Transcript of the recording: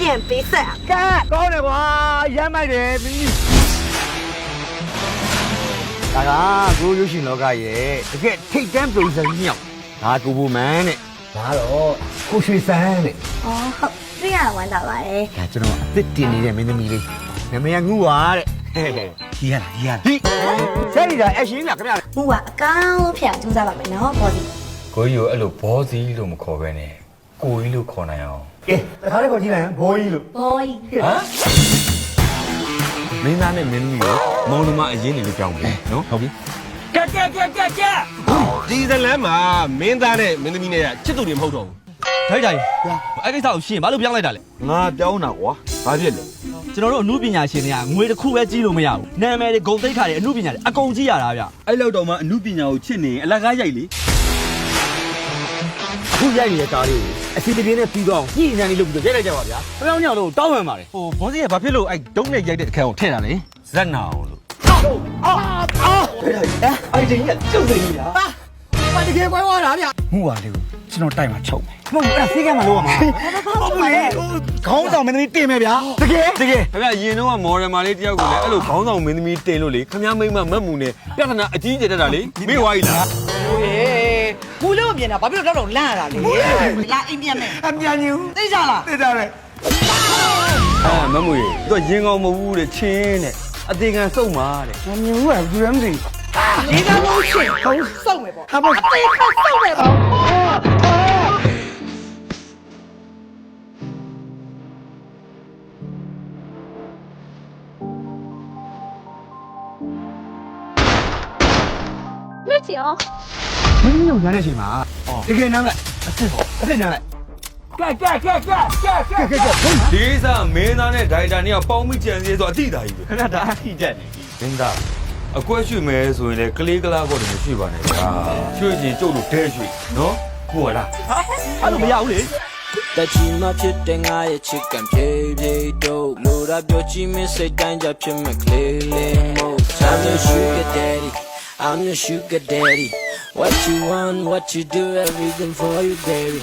变白色。干，高点吧，也买的，大家我有心了解耶，这个推荐不是鸟，哪个部门的？哪咯？过水山的。哦，好，这样玩到吧嘞。哎，知道吗？这店里面没得米的，那没人我啊的，嘿嘿。厉害了，厉害了。嘿，这里的爱心了，怎么样？我啊，刚骗就在外面，然后跑的。ကိုကြီးကိုအဲ့လိုဘောစီလို့မခေါ်ပဲနဲ့ကိုကြီးလို့ခေါ်နိုင်အောင် 哎，他那个进来，不一路。可以。ဟမ်မင်းသားနဲ့မင်းသမီးကိုမောင်နှမအရင်နေလို့ကြောင်းပြီနော်ဟုတ်ပြီကဲဒီဇလန်မှာမင်းသားနဲ့မင်းသမီးနဲ့ချစ်သူတွေမဟုတ်တော့ဘူး ထိုက်တိုင်းအဲ့ကိစ္စကိုရှင်းဘာလို့ပြောင်းလိုက်တာလဲ ငါပြောင်းတာကွာဘာဖြစ်လဲ ကျွန်တော်တို့အမှုပညာရှင်တွေကငွေတစ်ခုပဲကြီးလို့မရဘူးနာမည်တွေဂုဏ်သိက္ခာတွေအမှုပညာတွေအကုန်ကြီးရတာဗျ အဲ့လောက်တော့မှအမှုပညာကိုချစ်နေအလကားရိုက်လေ ခုရိုက်နေတဲ့ကားလေးကိုအစီအပြေနဲ့ပြီးတော့ညှိနှံနေလို့ပြီးတော့ရိုက်လိုက်ကြပါဗျာ။ပြောင်းညောင်လို့တောင်းပန်ပါတယ် ဟိုဘောစီကဘာဖြစ်လို့အဲ့ဒုံးနဲ့ရိုက်တဲ့အခန်းကိုထည့်တာလဲ ဇက်နာအောင်လို့ အဲ့ဒီကကျုပ်စိန်ကြီးလား။ဘာတကယ်ကွဲသွားတာဗျာ မှုပါလေကိုကျွန်တော်တိုက်မှာချုပ်မယ် ။မဟုတ်ဘူးအဲ့ဆေးကမ်းမှာလို့ရမှာ။ဟုတ်ဘူးလေ။ခေါင်းဆောင်မင်းသမီးတင်မယ်ဗျာ။တကယ် ခင်ဗျရင်တော့မော်ဒယ်မာလေးတယောက်ကိုလည်းအဲ့လိုခေါင်းဆောင်မင်းသမီးတင်လို့လေခင်ဗျမိမမတ်မှုနဲ့ပြဿနာအကြီးကျယ်တက်တာလေမေ့ဝါကြီးလား ဘူးလို့မြင်တာဘာဖြစ်လို့တော့လန့်ရတာလဲလာအိမ်ပြန်မယ် ။အမြန်ကြီး သိကြလား သိကြတယ် မတ်မှုရေသူကရင်ကောင်မဟုတ်ဘူးတဲ့ချင်းတဲ့အသေးခံစုံပါတဲ့ ။မမြင်ဘူးကဘူးလည်းမသိဘူး ဒီကမိုးချင်းဟုတ်စုံမယ်ပေါ့ ။ဟာဘော အသေးခါစုံမယ်ပေါ့ 那行。 ။မင်းတို့ညာတဲ့အချိန်မှာတကယ်နားလိုက်အစ်နားလိုက်။ကဲ ဒီစားမင်းသားနဲ့ဒိုင်တာနဲ့ပေါင်းမိကြံစည်ဆိုအတိတာကြီးပဲ ခင်ဗျဒါအထိတက်နေပြီ မင်းသားအကွက်ရွှေ့မယ်ဆိုရင်လေကလေးကလားကောတည်းမရှိပါနဲ့ဗျာရွှေ့ချင်းကျုပ်တို့ဒဲရွှေ့နော်ဟုတ်လား အဲ့လိုမရဘူးလေ တက်ချီမဖြစ်တဲ့ငါရဲ့ချစ်ကန်ဖြည်းဖြည်းတို့လိုရာပြောချီမစိတ်တိုင်းကြဖြစ်မဲ့ကလေးလေးမို့ I'm your sugar daddy I'm your sugar daddy What you want what you do everything for you baby